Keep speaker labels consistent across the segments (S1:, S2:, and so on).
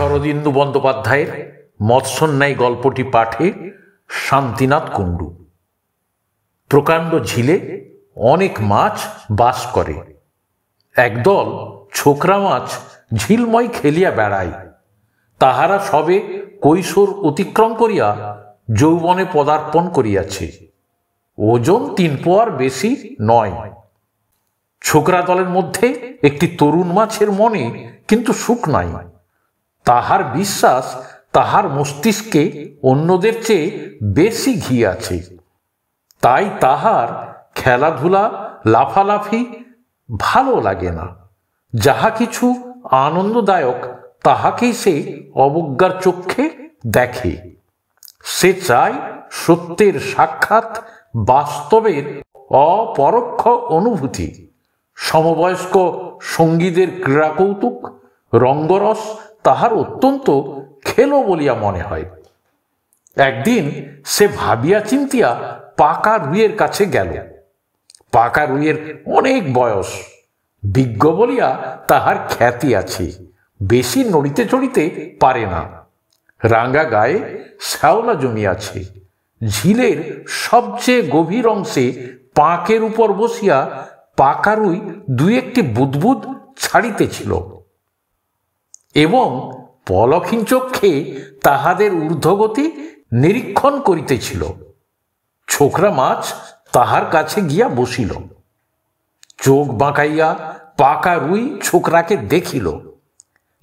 S1: শরদিন্দু বন্দ্যোপাধ্যায়ের মৎস্যন্যায় গল্পটি পাঠে শান্তিনাথ কুণ্ডু। প্রকাণ্ড ঝিলে অনেক মাছ বাস করে। একদল ছোকরা মাছ ঝিলময় খেলিয়া বেড়ায়। তাহারা সবে কৈশোর অতিক্রম করিয়া যৌবনে পদার্পণ করিয়াছে। ওজন 3 পোয়ার বেশি নয়। ছোকরা দলের মধ্যে একটি তরুণ মাছের মনে কিন্তু সুখ নাই। তাহার বিশ্বাস তাহার মস্তিষ্কে অন্যদের চেয়ে বেশি ঘি আছে। তাই তাহার খেলাধুলা লাফালাফি ভালো লাগে না। যাহা কিছু আনন্দদায়ক তাহাকেই সে অবজ্ঞার চক্ষে দেখে। সে চায় সত্যের সাক্ষাৎ, বাস্তবের অপরোক্ষ অনুভূতি। সমবয়স্ক সঙ্গীদের ক্রীড়া কৌতুক, রঙ্গরস তাহার অত্যন্ত খেলো বলিয়া মনে হয়। একদিন সে ভাবিয়া চিন্তিয়া পাকা রুইয়ের কাছে গেল। পাকা রুইয়ের অনেক বয়স, বিজ্ঞ বলিয়া তাহার খ্যাতি আছে। বেশি নড়িতে চড়িতে পারে না। রাঙ্গা গায়ে শ্যাওলা জমিয়াছে। ঝিলের সবচেয়ে গভীর অংশে পাঁকের উপর বসিয়া পাকা রুই 2-1টি বুদবুদ ছাড়িতেছিল এবং পলক্ষীন চক্ষে তাহাদের ঊর্ধ্বগতি নিরীক্ষণ করিতেছিল। ছোকরা মাছ তাহার কাছে গিয়া বসিল। চোখ বাঁকাইয়া পাকা রুই ছোকরাকে দেখিল।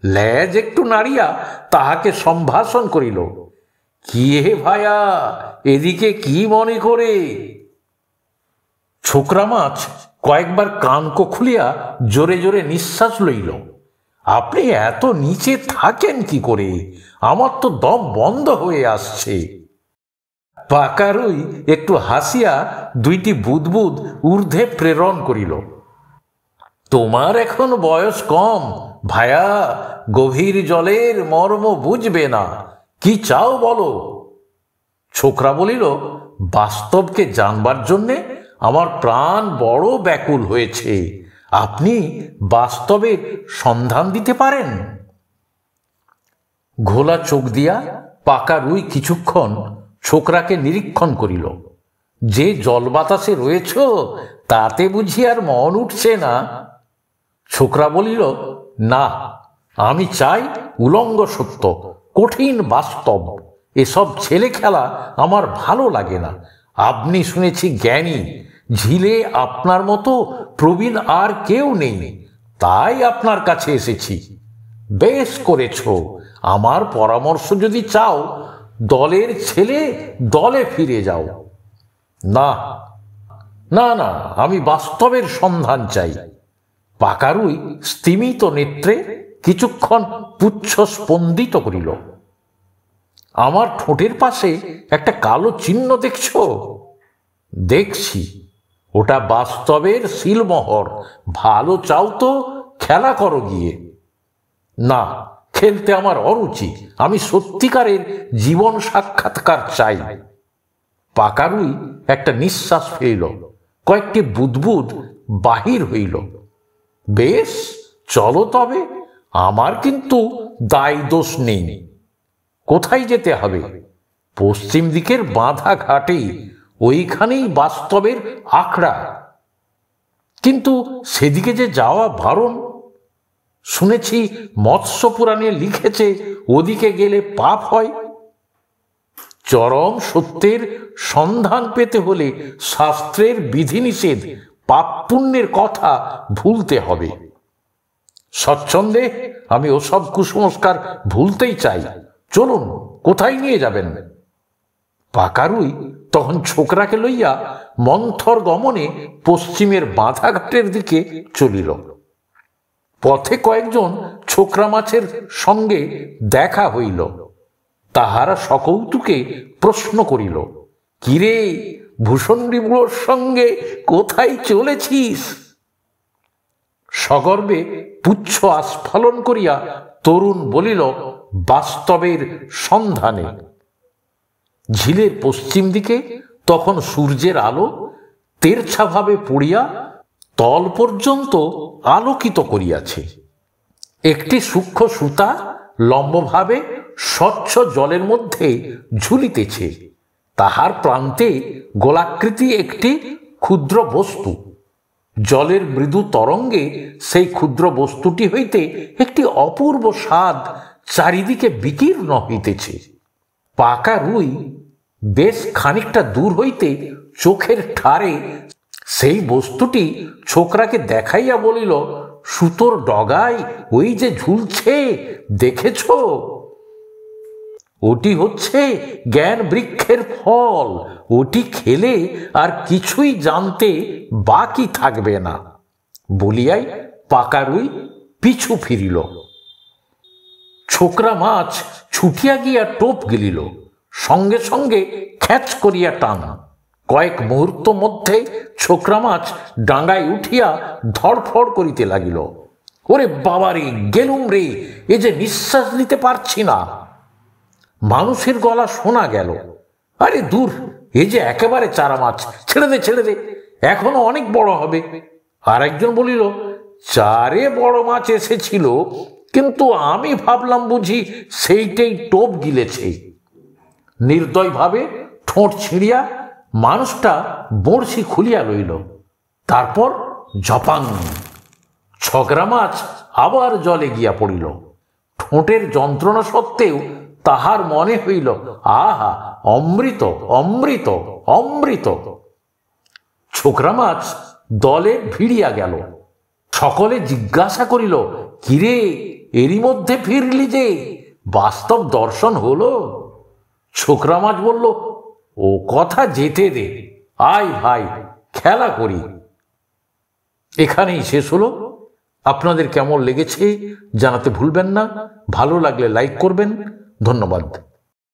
S1: লেজ একটু নাড়িয়া তাহাকে সম্ভাষণ করিল। কি হে ভায়া, এদিকে কি মনে করে? ছোকরা মাছ কয়েকবার কানকো খুলিয়া জোরে জোরে নিঃশ্বাস লইল। আপনি এত নিচে থাকেন কি করে? আমার তো দম বন্ধ হয়ে আসছে। পাকা রুই একটু হাসিয়া 2টি বুদবুদ ঊর্ধ্বে প্রেরণ করিল। তোমার এখন বয়স কম ভায়া, গভীর জলের মর্ম বুঝবে না। কি চাও বলো? ছোকরা বলিল, বাস্তবকে জানবার জন্যে আমার প্রাণ বড় ব্যাকুল হয়েছে। আপনি বাস্তবের সন্ধান দিতে পারেন? ঘোলা চোখ দিয়া পাকা রুই কিছুক্ষণ ছোকরাকে নিরীক্ষণ করিল। যে জল বাতাসে রয়েছ তাতে বুঝি আর মন উঠছে না? ছোকরা বলিল, না, আমি চাই উলঙ্গ সত্য, কঠিন বাস্তব। এসব ছেলে খেলা আমার ভালো লাগে না। আপনি শুনেছি জ্ঞানী, ঝিলে আপনার মতো প্রবীণ আর কেউ নেই, তাই আপনার কাছে এসেছি। বেশ করেছ। আমার পরামর্শ যদি চাও, দলের ছেলে দলে ফিরে যাও। না না না, আমি বাস্তবের সন্ধান চাই। পাকা রুই স্তিমিত নেত্রে কিছুক্ষণ পুচ্ছ স্পন্দিত করিল। আমার ঠোঁটের পাশে একটা কালো চিহ্ন দেখছ? দেখছি। ওটা বাস্তবের সিলমোহর। ভালো চাও তো খেলা করো গিয়ে। না, খেলতে আমার অরুচি। আমি সত্যিকারের জীবন সাক্ষাৎকার চাই। পাকা রুই একটা নিঃশ্বাস ফেলিল। কয়েকটি বুদবুদ বাহির হইল। বেশ, চলো তবে। আমার কিন্তু দায় দোষ নেই। কোথায় যেতে হবে? পশ্চিম দিকের বাঁধা ঘাটে, ওইখানেই বাস্তবের আখড়া। কিন্তু সেদিকে যে যাওয়া বারণ। শুনেছি মৎস্য পুরাণে লিখেছে ওদিকে গেলে পাপ হয়। চরম সত্যের সন্ধান পেতে হলে শাস্ত্রের বিধিনিষেধ, পাপ পুণ্যের কথা ভুলতে হবে। স্বচ্ছন্দে আমি ওসব কুসংস্কার ভুলতেই চাই। চলুন, কোথায় নিয়ে যাবেন? পাকা রুই তখন ছোকরাকে লইয়া মন্থর গমনে পশ্চিমের বাঁধাঘাটের দিকে চলিল। পথে কয়েকজন ছোকরা মাছের সঙ্গে দেখা হইল। তাহারা সকৌতুকে প্রশ্ন করিল, কিরে, ভূষণ্ডী বুড়োর সঙ্গে কোথায় চলেছিস? সগর্বে পুচ্ছ আস্ফালন করিয়া তরুণ বলিল, বাস্তবের সন্ধানে। ঝিলের পশ্চিম দিকে তখন সূর্যের আলো তেরছাভাবে পড়িয়া তল পর্যন্ত আলোকিত করিয়াছে। একটি সূক্ষ্ম সুতা লম্বভাবে স্বচ্ছ জলের মধ্যে ঝুলিতেছে। তাহার প্রান্তে গোলাকৃতি একটি ক্ষুদ্র বস্তু। জলের মৃদু তরঙ্গে সেই ক্ষুদ্র বস্তুটি হইতে একটি অপূর্ব স্বাদ চারিদিকে বিকীর্ণ হইতেছে। পাকা রুই বেশ খানিকটা দূর হইতে চোখের ঠারে সেই বস্তুটি ছোকরাকে দেখাইয়া বলিল, সুতোর ডগায় ওই যে ঝুলছে, দেখেছ? ওটি হচ্ছে জ্ঞান বৃক্ষের ফল। ওটি খেলে আর কিছুই জানতে বাকি থাকবে না। বলিয়াই পাকা রুই পিছু ফিরিল। ছোকরা মাছ ছুটিয়া গিয়া টোপ গিলিল, সঙ্গে সঙ্গে খ্যাচ করিয়া টান। কয়েক মুহূর্ত মধ্যে ছোকরা মাছ ডাঙ্গায় উঠিয়া ধড়ফড় করিতে লাগিল। ওরে বাবারে, গেলুম রে, এ যে নিঃশ্বাস নিতে পারছি না। মানুষের গলা শোনা গেল। আরে দূর, এ যে একেবারে চারা মাছ, ছেড়ে দে ছেড়ে দে, এখনো অনেক বড় হবে। আর একজন বলিল, চারে বড় মাছ এসেছিল, কিন্তু আমি ভাবলাম বুঝি সেইটাই টোপ গিলেছে। নির্দয়ভাবে ঠোঁট ছিঁড়িয়া মানুষটা বড়শি খুলিয়া লইল। তারপর ঝপাং, ছগরা মাছ আবার জলে গিয়া পড়িল। ঠোঁটের যন্ত্রণা সত্ত্বেও তাহার মনে হইল, আহা, অমৃত অমৃত অমৃত। ছোকরা মাছ দলে ভিড়িয়া গেল। সকলে জিজ্ঞাসা করিল, কিরে, এরই মধ্যে ফিরলি যে, বাস্তব দর্শন হলো? ছোকরা মাছ বলল, ও কথা যেতে দে, আয় ভাই, খেলা করি। এখানেই শেষ হলো। আপনাদের কেমন লেগেছে জানাতে ভুলবেন না। ভালো লাগলে লাইক করবেন। ধন্যবাদ।